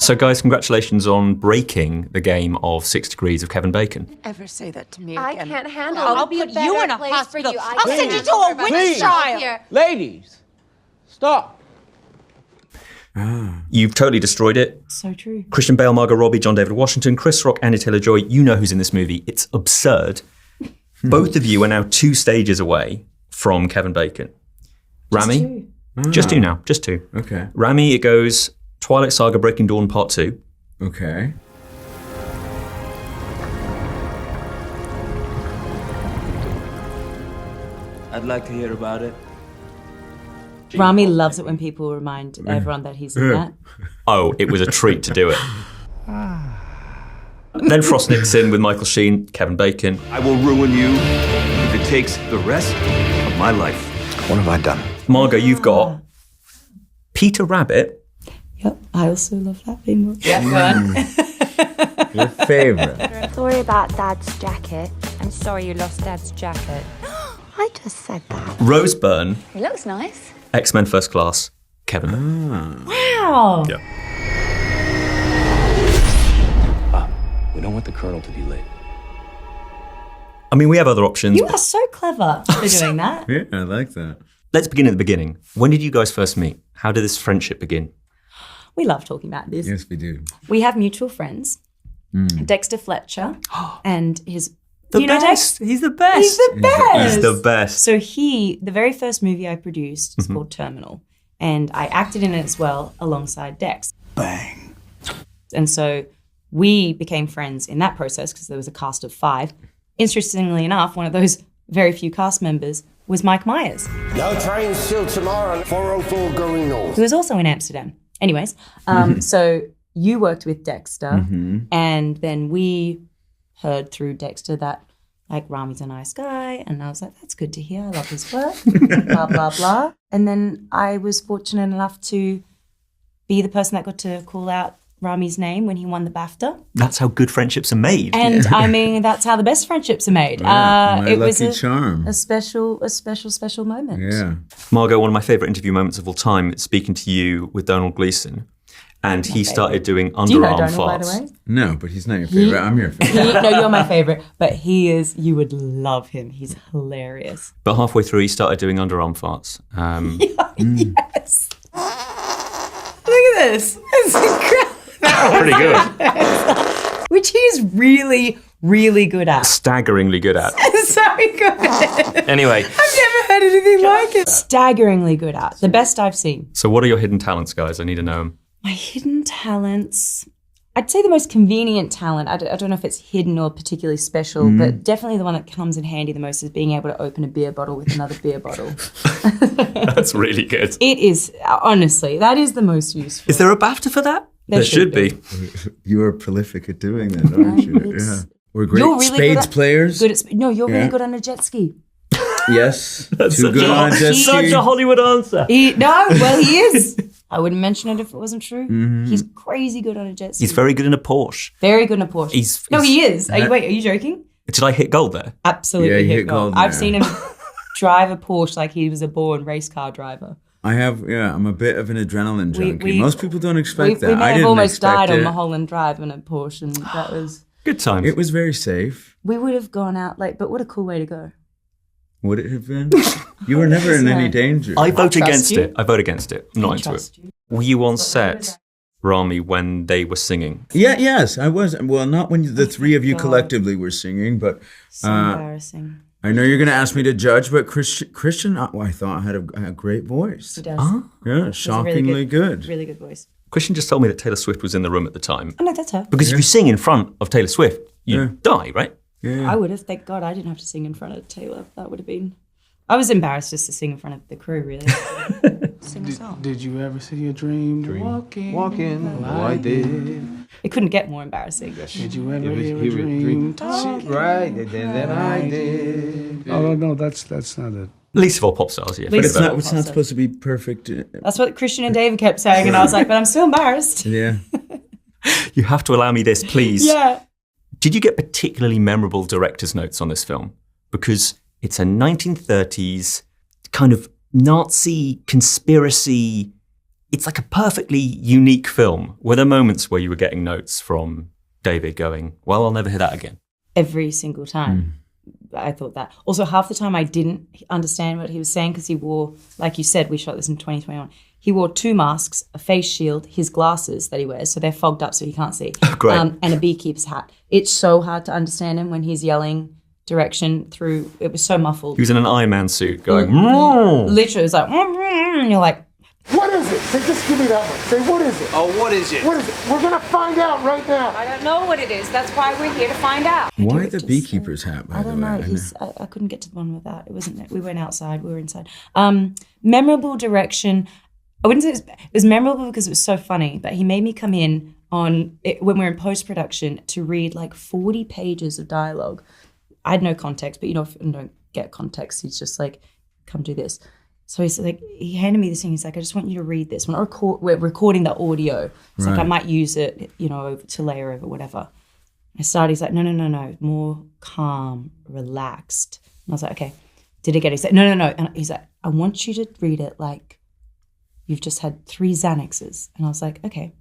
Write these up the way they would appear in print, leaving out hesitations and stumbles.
So guys, congratulations on breaking the game of 6 Degrees of Kevin Bacon. Ever say that to me I again? can't handle it. I'll put you in a hospital. I'll send you to a witch Please. trial. Ladies, stop. You've totally destroyed it. So true. Christian Bale, Margot Robbie, John David Washington, Chris Rock, Anya Taylor-Joy. You know who's in this movie. It's absurd. Both of you are now 2 stages away from Kevin Bacon. Rami? Just 2 now. Just 2. Okay. Rami, it goes Twilight Saga Breaking Dawn Part 2. Okay. I'd like to hear about it. Rami loves it when people remind everyone that he's in that. Oh, it was a treat to do it. Then Frost Nixon with Michael Sheen, Kevin Bacon. I will ruin you if it takes the rest of my life. What have I done? Margot, you've got Peter Rabbit. Yep, I also love that theme. Yeah, go on. Your favorite. Sorry about Dad's jacket. I'm sorry you lost Dad's jacket. I just said that. Roseburn, He looks nice. X-Men First Class, Kevin Bacon. Wow. Yeah. We don't want the Colonel to be late. I mean, we have other options. You are so clever for doing that. Yeah, I like that. Let's begin at the beginning. When did you guys first meet? How did this friendship begin? We love talking about this. Yes, we do. We have mutual friends, Dexter Fletcher, and his... The you know best. Dex? He's the best. He's the best. He's the best. So the very first movie I produced is called Terminal, and I acted in it as well alongside Dex. Bang. And so we became friends in that process because there was a cast of 5. Interestingly enough, one of those very few cast members was Mike Myers, No trains till tomorrow, 404 going north. who was also in Amsterdam. Anyways, so you worked with Dexter, and then we heard through Dexter that like Rami's a nice guy, and I was like, that's good to hear. I love his work, blah, blah, blah. And then I was fortunate enough to be the person that got to call out Rami's name when he won the BAFTA. That's how good friendships are made. And I mean, that's how the best friendships are made. My it was lucky charm. a special moment. Yeah. Margot, one of my favourite interview moments of all time, is speaking to you with Donald Gleason. And he started doing underarm Do you know Donald, farts. by the way? No, but he's not your favorite. I'm your favorite. No, you're my favorite, but he is, you would love him. He's hilarious. But halfway through, he started doing underarm farts. Yes. Look at this. It's incredible. Pretty good. Which he's really, really good at. Staggeringly good at. So good. Anyway, I've never heard anything like it. Staggeringly good at. The best I've seen. so what are your hidden talents, guys? I need to know them. My hidden talents, I'd say the most convenient talent, I don't know if it's hidden or particularly special, but definitely the one that comes in handy the most is being able to open a beer bottle with another beer bottle. That's really good. It is, honestly, that is the most useful. Is there a BAFTA for that? There should be. You are prolific at doing that, aren't you? Yeah. We're great You're really spades good players. No, you're really Yeah. good on a jet ski. Yes. That's Too good on a jet such ski. a Hollywood answer. He is. I wouldn't mention it if it wasn't true. He's crazy good on a jet ski. He's very good in a Porsche. Very good in a Porsche. He is. Are you joking? Did I hit gold there? Absolutely Yeah, you hit hit gold. gold I've there. seen him drive a Porsche like he was a born race car driver. I'm a bit of an adrenaline junkie. Most people don't expect that. We I may have didn't almost expect died it. on Mulholland Drive in a Porsche, and that was... Good times. It was very safe. We would have gone out late, but what a cool way to go. Would it have been? You were never in any danger. I vote trust against you. it. I vote against it. I'm not into it. Trust you. Were you on set, Rami, when they were singing? Yes, I was. Well, not when the 3 of you God. collectively were singing, but So embarrassing. I know you're going to ask me to judge, but Christian, I thought had a great voice. He does. Yeah, shockingly good. Really good voice. Christian just told me that Taylor Swift was in the room at the time. Oh, no, that's her. Because if you sing in front of Taylor Swift, you die, right? Yeah. I would have. Thank God I didn't have to sing in front of Taylor. That would have been... I was embarrassed just to sing in front of the crew, really. Sing a song. Did you ever see your dream? Walking. Oh, I did. It couldn't get more embarrassing. Did you ever hear a dream? Right, and then I did. Oh, no, that's not it. Least of all pop stars, yeah. Least forget of about all. It's not supposed to be perfect. That's what Christian and David kept saying, and I was like, but I'm still embarrassed. Yeah. it. You have to allow me this, please. Yeah. Did you get particularly memorable director's notes on this film? Because it's a 1930s kind of Nazi conspiracy it's like a perfectly unique film. Were there moments where you were getting notes from David going, well, I'll never hear that again? Every single time. I thought that. Also, half the time I didn't understand what he was saying because he wore, like you said, we shot this in 2021. He wore 2 masks, a face shield, his glasses that he wears, so they're fogged up so he can't see, Great. And a beekeeper's hat. It's so hard to understand him when he's yelling direction through. It was so muffled. He was in an Iron Man suit going, Literally, it was like, and you're like, What is it? Say, just give me that one. Say, what is it? Oh, what is it? What is it? We're gonna find out right now. I don't know what it is. That's why we're here to find out. Why the beekeeper's hat, by I the don't way? know. I couldn't get to the bottom of that. It wasn't. We went outside. We were inside. Memorable direction. I wouldn't say it was memorable because it was so funny. But he made me come in on it, when we were in post production to read like 40 pages of dialogue. I had no context, but if you don't get context, he's just like, "Come do this." So he's like, he handed me this thing. He's like, I just want you to read this. We're recording the audio. It's like, I might use it, to layer over whatever. I started, he's like, no, more calm, relaxed. And I was like, okay. Did it get it? He's like, no. And he's like, I want you to read it like you've just had 3 Xanaxes. And I was like, okay,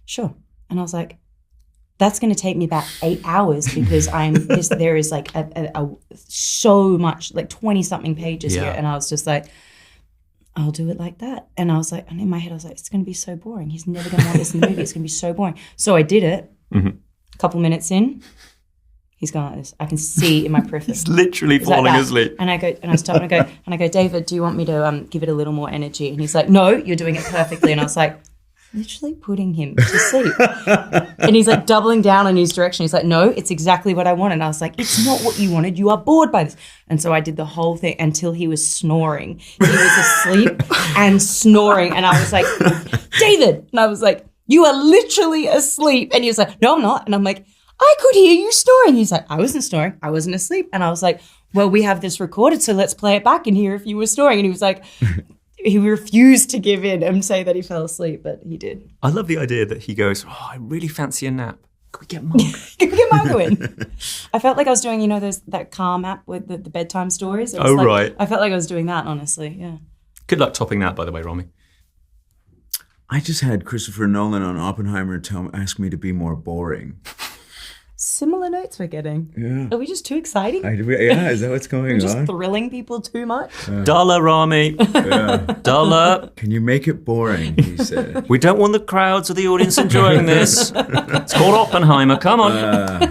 sure. And I was like, that's going to take me about 8 hours because there is like so much, like 20 something pages here. And I was just like, I'll do it like that. And I was like, and in my head, I was like, it's going to be so boring. He's never going to want this in the movie. It's going to be so boring. So I did it. A couple minutes in, he's going like this. I can see in my periphery. He's literally He's like falling that. asleep. And I go, and I stop and I go, David, do you want me to give it a little more energy? And he's like, no, you're doing it perfectly. And I was like, literally putting him to sleep. And he's like doubling down on his direction. He's like, no, it's exactly what I wanted. And I was like, it's not what you wanted. You are bored by this. And so I did the whole thing until he was snoring. He was asleep and snoring. And I was like, David. And I was like, you are literally asleep. And he was like, no, I'm not. And I'm like, I could hear you snoring. He's like, I wasn't snoring. I wasn't asleep. And I was like, well, we have this recorded, so let's play it back and hear if you were snoring. And he was like, he refused to give in and say that he fell asleep, but he did. I love the idea that he goes, I really fancy a nap. Could we get Margot? Can we get Margot in? I felt like I was doing, that Calm app with the bedtime stories. It was right. I felt like I was doing that, honestly, yeah. Good luck topping that, by the way, Rami. I just had Christopher Nolan on Oppenheimer ask me to be more boring. Similar notes we're getting. Yeah. Are we just too exciting? Yeah, is that what's going We're just on? thrilling people too much? Dollar, Rami. Dollar. Can you make it boring, he said. We don't want the crowds or the audience enjoying this. It's called Oppenheimer. Come on.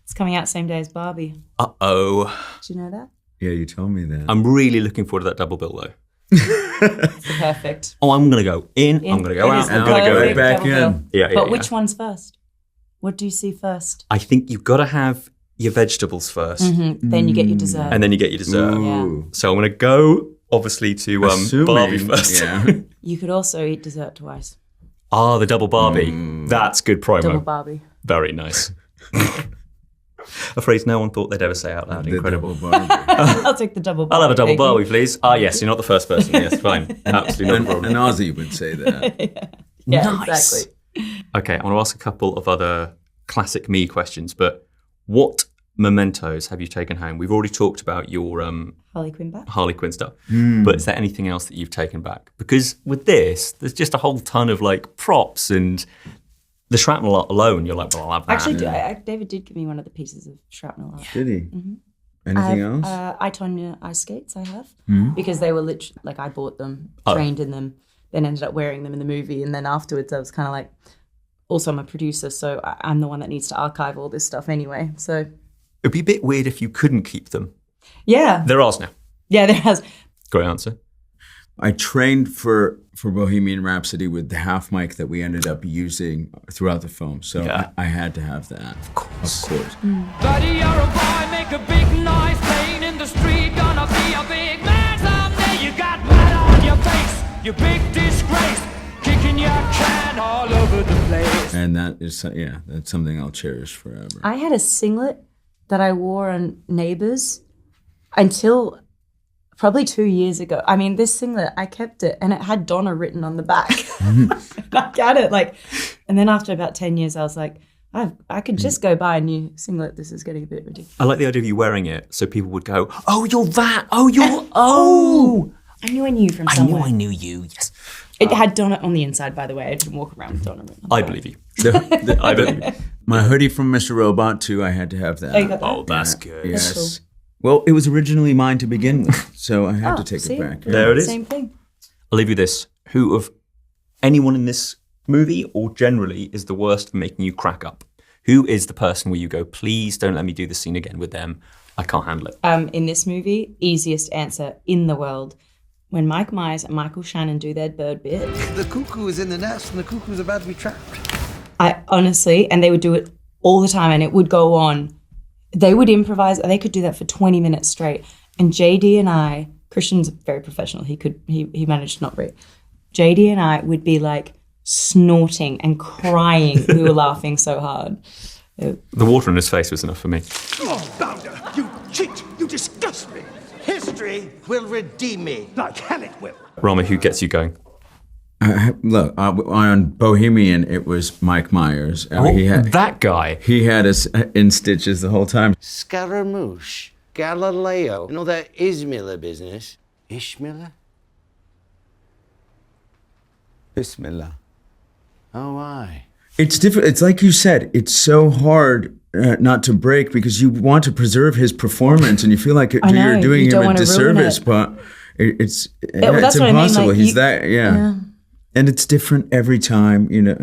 It's coming out same day as Barbie. Uh-oh. Did you know that? Yeah, you told me that. I'm really looking forward to that double bill, though. It's perfect. Oh, I'm going to go in. I'm going to go It out. is I'm the going to go perfect in. back double in. bill. Yeah, But yeah. which one's first? What do you see first? I think you've got to have your vegetables first. Then you get your dessert. And then you get your dessert. Ooh. So I'm going to go, obviously, to Assuming, Barbie first. Yeah. You could also eat dessert twice. The double Barbie. That's good promo. Double Barbie. Very nice. A phrase no one thought they'd ever say out loud. The Incredible. double Barbie. I'll take the double Barbie. I'll have a double thank you. Barbie, please. Yes, you're not the first person. Yes, fine. Absolutely no problem. An Aussie would say that. Yeah, Nice. exactly. Okay, I want to ask a couple of other classic me questions, but what mementos have you taken home? We've already talked about your Harley Quinn back. Harley Quinn stuff, but is there anything else that you've taken back? Because with this, there's just a whole ton of like props and the shrapnel alone. You're like, well, I'll have that. Actually, David did give me one of the pieces of shrapnel art. Did he? Anything else? Itonia ice skates I have because they were literally, like I bought them, trained in them, then ended up wearing them in the movie. And then afterwards I was kind of like, also I'm a producer, so I'm the one that needs to archive all this stuff anyway. So It'd be a bit weird if you couldn't keep them. yeah. They're ours now. Yeah, there has. Great answer. I trained for Bohemian Rhapsody with the half mic that we ended up using throughout the film. So Yeah. I had to have that. Of course. Buddy, you're a boy, make a big noise, playing in the street, gonna be a big man someday. You got mud on your face, you big disgrace, kicking your can all over the place. And that is, that's something I'll cherish forever. I had a singlet that I wore on Neighbours until probably 2 years ago. I mean, this singlet, I kept it and it had Donna written on the back. I got it and then after about 10 years, I was like, I could just go buy a new singlet. This is getting a bit ridiculous. I like the idea of you wearing it so people would go, oh, you're that. Oh, you're, oh. I knew from I somewhere. knew you, yes. It had donut on the inside, by the way. I didn't walk around with donut. I believe you. I believe you. My hoodie from Mr. Robot too. I had to have that. Oh, you got that? Oh, that's good. Yes. That's Well, it was originally mine to begin with, so I had to take it back. There it is. Same thing. I'll leave you this. Who of anyone in this movie or generally is the worst for making you crack up? Who is the person where you go, please don't let me do this scene again with them. I can't handle it. In this movie, easiest answer in the world. When Mike Myers and Michael Shannon do their bird bit. The cuckoo is in the nest and the cuckoo's about to be trapped. I honestly, and they would do it all the time and it would go on. They would improvise. They could do that for 20 minutes straight. And JD and I, Christian's very professional. He managed to not breathe. JD and I would be like snorting and crying. We were laughing so hard. The water in his face was enough for me. Oh, Bounder, you cheat! You disgust me! History will redeem me, like hell it will. Rami, who gets you going? Look, on Bohemian, it was Mike Myers. That guy. He had us in stitches the whole time. Scaramouche, Galileo, and all that Ismiller business. Ishmiller? Bismillah. Oh, aye. It's different. It's like you said, it's so hard not to break because you want to preserve his performance and you feel like you're doing him a disservice, but it's that's what impossible. I mean, He's yeah. And it's different every time, you know.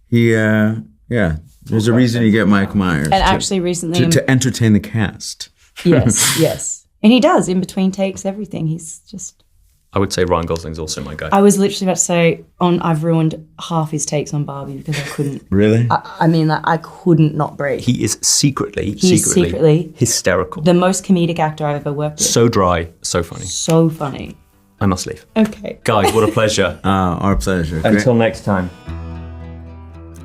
There's a reason you get Mike Myers. And actually recently... To entertain the cast. Yes. And he does, in between takes, everything. He's just... I would say Ryan Gosling's also my guy. I was literally about to say, I've ruined half his takes on Barbie because I couldn't... Really? I mean, like, I couldn't not break. He is secretly hysterical. The most comedic actor I've ever worked with. So dry, so funny. So funny. I must leave. Okay. Guys, what a pleasure. Our pleasure. Until next time.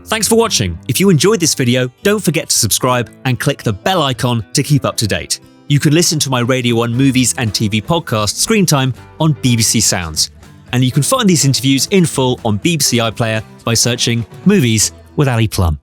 Thanks for watching. If you enjoyed this video, don't forget to subscribe and click the bell icon to keep up to date. You can listen to my Radio 1 movies and TV podcast Screen Time on BBC Sounds. And you can find these interviews in full on BBC iPlayer by searching Movies with Ali Plumb.